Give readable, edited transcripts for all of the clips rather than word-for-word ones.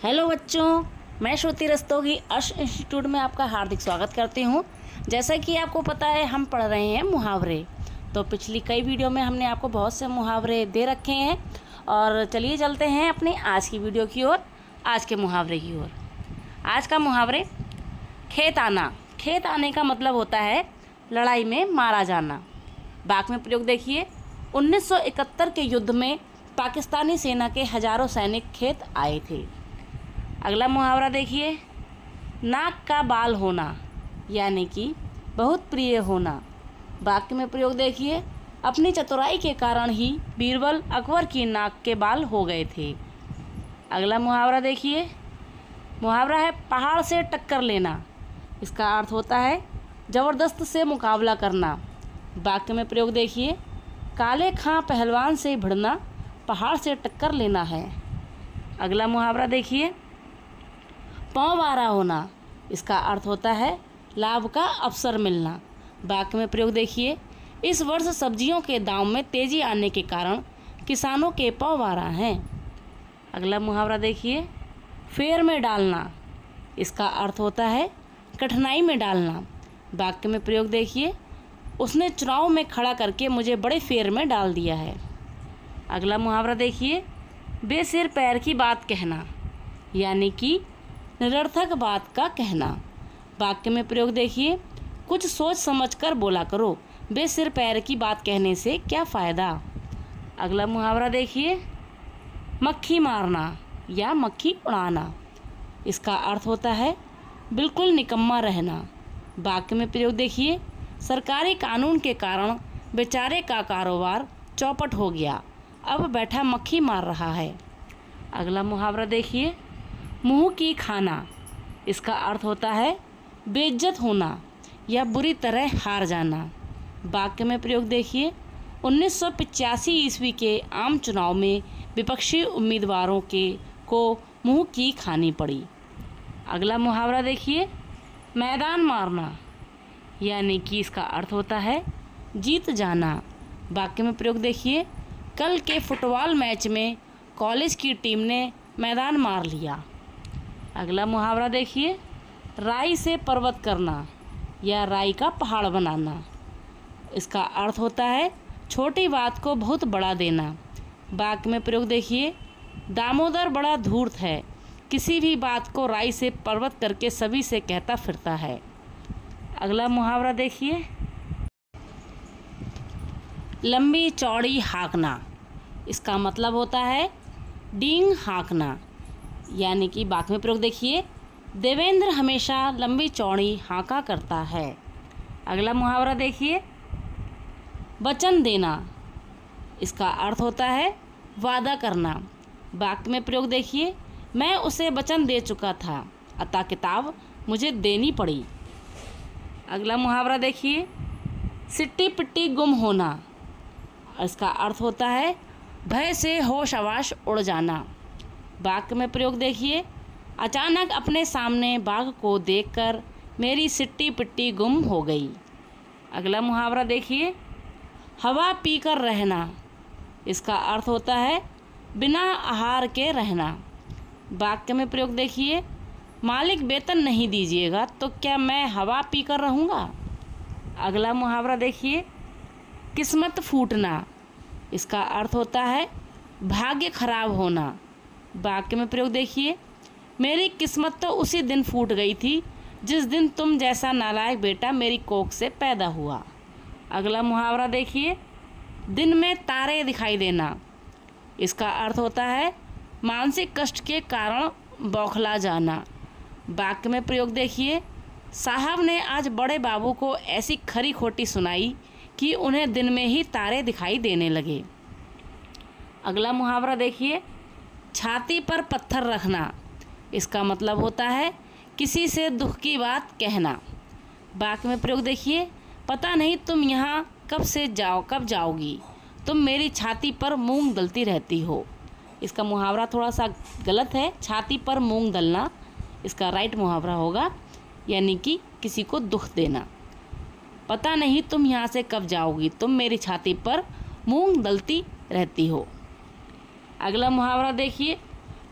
Hello बच्चों, मैं श्रुति रस्तोगी अर्श इंस्टीट्यूट में आपका हार्दिक स्वागत करती हूँ। जैसा कि आपको पता है हम पढ़ रहे हैं मुहावरे। तो पिछली कई वीडियो में हमने आपको बहुत से मुहावरे दे रखे हैं और चलिए चलते हैं अपनी आज की वीडियो की ओर, आज के मुहावरे की ओर। आज का मुहावरे खेत आना। खेत आने का मतलब होता है लड़ाई में मारा जाना। वाक्य में प्रयोग देखिए। 1971 के युद्ध में पाकिस्तानी सेना के हजारों सैनिक खेत आए थे। अगला मुहावरा देखिए। नाक का बाल होना यानी कि बहुत प्रिय होना। वाक्य में प्रयोग देखिए। अपनी चतुराई के कारण ही बीरबल अकबर की नाक के बाल हो गए थे। अगला मुहावरा देखिए। मुहावरा है पहाड़ से टक्कर लेना। इसका अर्थ होता है ज़बरदस्त से मुकाबला करना। वाक्य में प्रयोग देखिए। काले खां पहलवान से भिड़ना, पहाड़ से टक्कर लेना है। अगला मुहावरा देखिए। पाँव वारा होना। इसका अर्थ होता है लाभ का अवसर मिलना। वाक्य में प्रयोग देखिए। इस वर्ष सब्जियों के दाम में तेज़ी आने के कारण किसानों के पाँव वारा हैं। अगला मुहावरा देखिए। फेर में डालना। इसका अर्थ होता है कठिनाई में डालना। वाक्य में प्रयोग देखिए। उसने चुनाव में खड़ा करके मुझे बड़े फेर में डाल दिया है। अगला मुहावरा देखिए। बेसिर पैर की बात कहना यानी कि निरर्थक बात का कहना। वाक्य में प्रयोग देखिए। कुछ सोच समझकर बोला करो, बेसिर पैर की बात कहने से क्या फ़ायदा। अगला मुहावरा देखिए। मक्खी मारना या मक्खी उड़ाना। इसका अर्थ होता है बिल्कुल निकम्मा रहना। वाक्य में प्रयोग देखिए। सरकारी कानून के कारण बेचारे का कारोबार चौपट हो गया, अब बैठा मक्खी मार रहा है। अगला मुहावरा देखिए। मुँह की खाना। इसका अर्थ होता है बेइज्जत होना या बुरी तरह हार जाना। वाक्य में प्रयोग देखिए। 1985 ईस्वी के आम चुनाव में विपक्षी उम्मीदवारों को मुँह की खानी पड़ी। अगला मुहावरा देखिए। मैदान मारना यानी कि इसका अर्थ होता है जीत जाना। वाक्य में प्रयोग देखिए। कल के फुटबॉल मैच में कॉलेज की टीम ने मैदान मार लिया। अगला मुहावरा देखिए। राई से पर्वत करना या राई का पहाड़ बनाना। इसका अर्थ होता है छोटी बात को बहुत बड़ा देना। वाक्य में प्रयोग देखिए। दामोदर बड़ा धूर्त है, किसी भी बात को राई से पर्वत करके सभी से कहता फिरता है। अगला मुहावरा देखिए। लंबी चौड़ी हाँकना। इसका मतलब होता है डींग हाँकना यानी कि वाक्य में प्रयोग देखिए। देवेंद्र हमेशा लंबी चौड़ी हाँका करता है। अगला मुहावरा देखिए। वचन देना। इसका अर्थ होता है वादा करना। वाक्य में प्रयोग देखिए। मैं उसे वचन दे चुका था, अतः किताब मुझे देनी पड़ी। अगला मुहावरा देखिए। सिट्टी पिट्टी गुम होना। इसका अर्थ होता है भय से होश हवास उड़ जाना। वाक्य में प्रयोग देखिए। अचानक अपने सामने बाघ को देखकर मेरी सिट्टी पिट्टी गुम हो गई। अगला मुहावरा देखिए। हवा पीकर रहना। इसका अर्थ होता है बिना आहार के रहना। वाक्य में प्रयोग देखिए। मालिक वेतन नहीं दीजिएगा तो क्या मैं हवा पीकर रहूँगा। अगला मुहावरा देखिए। किस्मत फूटना। इसका अर्थ होता है भाग्य खराब होना। वाक्य में प्रयोग देखिए। मेरी किस्मत तो उसी दिन फूट गई थी जिस दिन तुम जैसा नालायक बेटा मेरी कोख से पैदा हुआ। अगला मुहावरा देखिए। दिन में तारे दिखाई देना। इसका अर्थ होता है मानसिक कष्ट के कारण बौखला जाना। वाक्य में प्रयोग देखिए। साहब ने आज बड़े बाबू को ऐसी खरी खोटी सुनाई कि उन्हें दिन में ही तारे दिखाई देने लगे। अगला मुहावरा देखिए। छाती पर पत्थर रखना। इसका मतलब होता है किसी से दुख की बात कहना। वाक्य में प्रयोग देखिए। पता नहीं तुम यहाँ कब जाओगी, तुम मेरी छाती पर मूंग दलती रहती हो। इसका मुहावरा थोड़ा सा गलत है। छाती पर मूंग दलना इसका राइट मुहावरा होगा यानी कि किसी को दुख देना। पता नहीं तुम यहाँ से कब जाओगी, तुम मेरी छाती पर मूंग दलती रहती हो। अगला मुहावरा देखिए।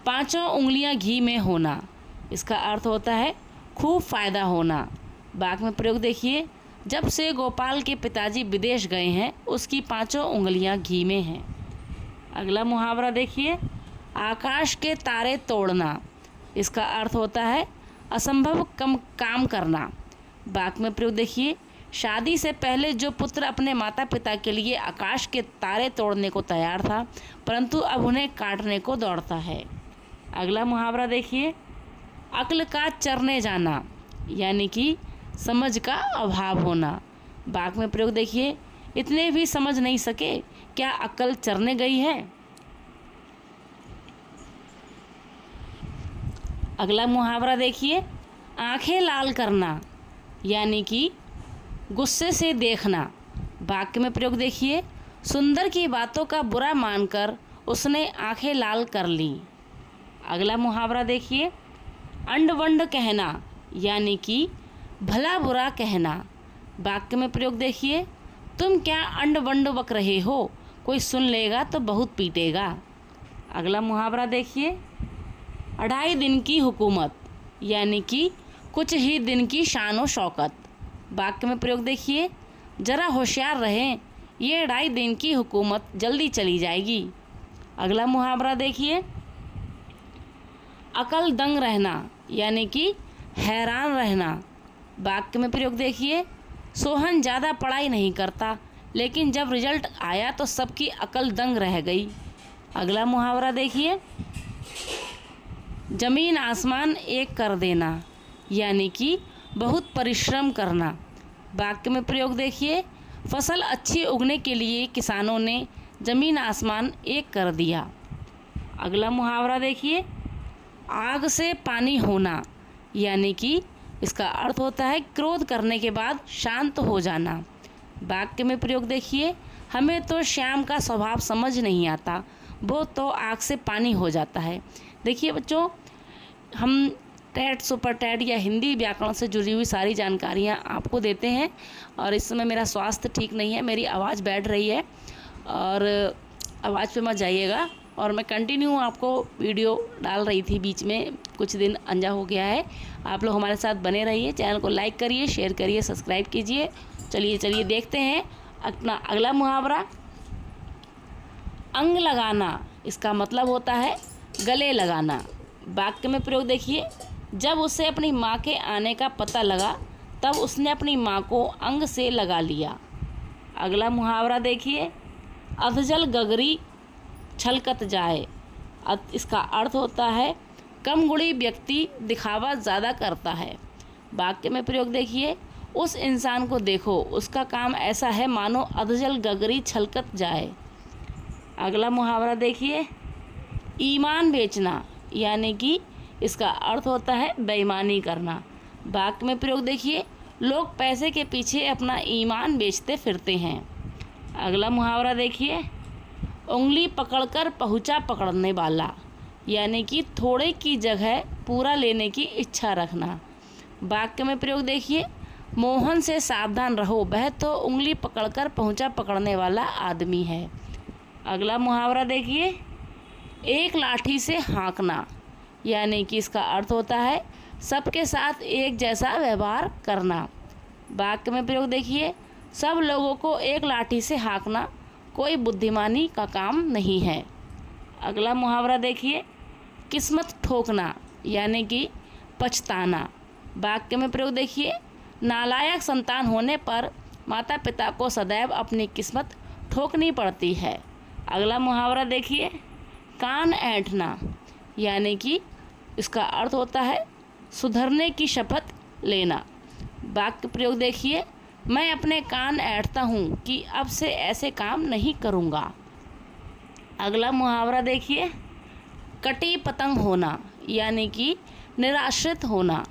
पांचों उंगलियां घी में होना, इसका अर्थ होता है खूब फायदा होना। वाक्य में प्रयोग देखिए, जब से गोपाल के पिताजी विदेश गए हैं उसकी पांचों उंगलियां घी में हैं। अगला मुहावरा देखिए, आकाश के तारे तोड़ना, इसका अर्थ होता है असंभव कम काम करना। वाक्य में प्रयोग देखिए, शादी से पहले जो पुत्र अपने माता पिता के लिए आकाश के तारे तोड़ने को तैयार था, परंतु अब उन्हें काटने को दौड़ता है। अगला मुहावरा देखिए, अक्ल का चरने जाना, यानी कि समझ का अभाव होना। वाक्य में प्रयोग देखिए, इतने भी समझ नहीं सके, क्या अक्ल चरने गई है। अगला मुहावरा देखिए, आंखें लाल करना, यानी कि गुस्से से देखना। वाक्य में प्रयोग देखिए, सुंदर की बातों का बुरा मानकर उसने आंखें लाल कर ली। अगला मुहावरा देखिए, अंड वंड कहना, यानी कि भला बुरा कहना। वाक्य में प्रयोग देखिए, तुम क्या अंड वंड बक रहे हो, कोई सुन लेगा तो बहुत पीटेगा। अगला मुहावरा देखिए, 2.5 दिन की हुकूमत, यानी कि कुछ ही दिन की शान व शौकत। वाक्य में प्रयोग देखिए, जरा होशियार रहें, ये 2.5 दिन की हुकूमत जल्दी चली जाएगी। अगला मुहावरा देखिए, अकल दंग रहना, यानी कि हैरान रहना। वाक्य में प्रयोग देखिए, सोहन ज़्यादा पढ़ाई नहीं करता, लेकिन जब रिजल्ट आया तो सबकी अकल दंग रह गई। अगला मुहावरा देखिए, जमीन आसमान एक कर देना, यानी कि बहुत परिश्रम करना। वाक्य में प्रयोग देखिए, फसल अच्छी उगने के लिए किसानों ने जमीन आसमान एक कर दिया। अगला मुहावरा देखिए, आग से पानी होना, यानी कि इसका अर्थ होता है क्रोध करने के बाद शांत हो जाना। वाक्य में प्रयोग देखिए, हमें तो श्याम का स्वभाव समझ नहीं आता, वो तो आग से पानी हो जाता है। देखिए बच्चों, हम टेट, सुपर टेट या हिंदी व्याकरण से जुड़ी हुई सारी जानकारियाँ आपको देते हैं। और इस समय मेरा स्वास्थ्य ठीक नहीं है, मेरी आवाज़ बैठ रही है और आवाज़ पे मत जाइएगा। और मैं कंटिन्यू आपको वीडियो डाल रही थी, बीच में कुछ दिन अनजा हो गया है। आप लोग हमारे साथ बने रहिए, चैनल को लाइक करिए, शेयर करिए, सब्सक्राइब कीजिए। चलिए देखते हैं अपना अगला मुहावरा। अंग लगाना, इसका मतलब होता है गले लगाना। वाक्य में प्रयोग देखिए, जब उसे अपनी माँ के आने का पता लगा तब उसने अपनी माँ को अंग से लगा लिया। अगला मुहावरा देखिए, अधजल गगरी छलकत जाए। इसका अर्थ होता है कम गुणी व्यक्ति दिखावा ज़्यादा करता है। वाक्य में प्रयोग देखिए, उस इंसान को देखो, उसका काम ऐसा है मानो अधजल गगरी छलकत जाए। अगला मुहावरा देखिए, ईमान बेचना, यानी कि इसका अर्थ होता है बेईमानी करना। वाक्य में प्रयोग देखिए, लोग पैसे के पीछे अपना ईमान बेचते फिरते हैं। अगला मुहावरा देखिए, उंगली पकड़कर पहुंचा पकड़ने वाला, यानी कि थोड़े की जगह पूरा लेने की इच्छा रखना। वाक्य में प्रयोग देखिए, मोहन से सावधान रहो, वह तो उंगली पकड़कर पहुंचा पकड़ने वाला आदमी है। अगला मुहावरा देखिए, एक लाठी से हाँकना, यानी कि इसका अर्थ होता है सबके साथ एक जैसा व्यवहार करना। वाक्य में प्रयोग देखिए, सब लोगों को एक लाठी से हाँकना कोई बुद्धिमानी का काम नहीं है। अगला मुहावरा देखिए, किस्मत ठोकना, यानी कि पछताना। वाक्य में प्रयोग देखिए, नालायक संतान होने पर माता पिता को सदैव अपनी किस्मत ठोकनी पड़ती है। अगला मुहावरा देखिए, कान ऐंठना, यानी कि इसका अर्थ होता है सुधरने की शपथ लेना। वाक्य प्रयोग देखिए, मैं अपने कान ऐंठता हूँ कि अब से ऐसे काम नहीं करूँगा। अगला मुहावरा देखिए, कटी पतंग होना, यानी कि निराश्रित होना।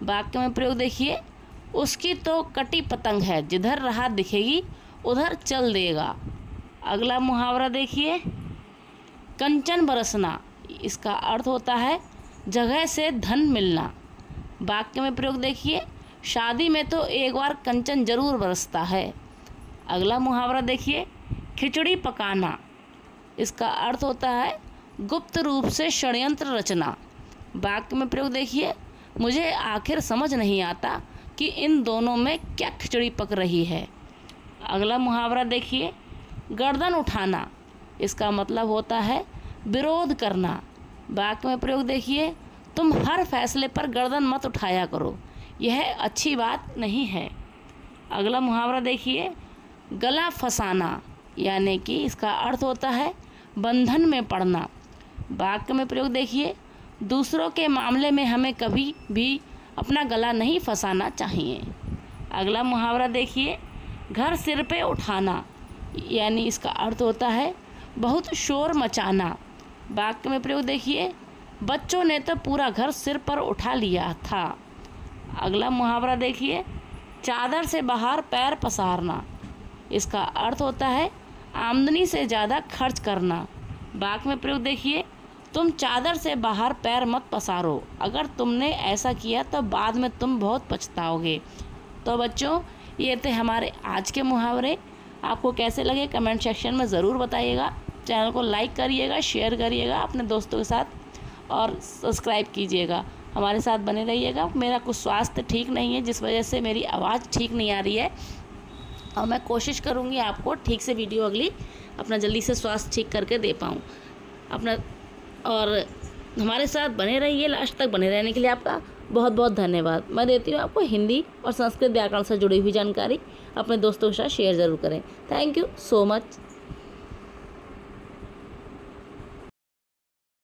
वाक्य में प्रयोग देखिए, उसकी तो कटी पतंग है, जिधर राह दिखेगी उधर चल देगा। अगला मुहावरा देखिए, कंचन बरसना, इसका अर्थ होता है जगह से धन मिलना। वाक्य में प्रयोग देखिए, शादी में तो एक बार कंचन जरूर बरसता है। अगला मुहावरा देखिए, खिचड़ी पकाना, इसका अर्थ होता है गुप्त रूप से षड्यंत्र रचना। वाक्य में प्रयोग देखिए, मुझे आखिर समझ नहीं आता कि इन दोनों में क्या खिचड़ी पक रही है। अगला मुहावरा देखिए, गर्दन उठाना। इसका मतलब होता है विरोध करना। वाक्य में प्रयोग देखिए, तुम हर फैसले पर गर्दन मत उठाया करो, यह अच्छी बात नहीं है। अगला मुहावरा देखिए, गला फंसाना, यानी कि इसका अर्थ होता है बंधन में पड़ना। वाक्य में प्रयोग देखिए, दूसरों के मामले में हमें कभी भी अपना गला नहीं फंसाना चाहिए। अगला मुहावरा देखिए, घर सिर पे उठाना, यानी इसका अर्थ होता है बहुत शोर मचाना। वाक्य में प्रयोग देखिए, बच्चों ने तो पूरा घर सिर पर उठा लिया था। अगला मुहावरा देखिए, चादर से बाहर पैर पसारना। इसका अर्थ होता है आमदनी से ज़्यादा खर्च करना। वाक्य में प्रयोग देखिए, तुम चादर से बाहर पैर मत पसारो, अगर तुमने ऐसा किया तो बाद में तुम बहुत पछताओगे। तो बच्चों, ये थे हमारे आज के मुहावरे। आपको कैसे लगे कमेंट सेक्शन में ज़रूर बताइएगा। चैनल को लाइक करिएगा, शेयर करिएगा अपने दोस्तों के साथ और सब्सक्राइब कीजिएगा। हमारे साथ बने रहिएगा। मेरा कुछ स्वास्थ्य ठीक नहीं है, जिस वजह से मेरी आवाज़ ठीक नहीं आ रही है, और मैं कोशिश करूँगी आपको ठीक से वीडियो अगली अपना जल्दी से स्वास्थ्य ठीक करके दे पाऊँ अपना। और हमारे साथ बने रहिए, लास्ट तक बने रहने के लिए आपका बहुत बहुत धन्यवाद। मैं देती हूँ आपको हिंदी और संस्कृत व्याकरण से जुड़ी हुई जानकारी। अपने दोस्तों के साथ शेयर ज़रूर करें। Thank you so much.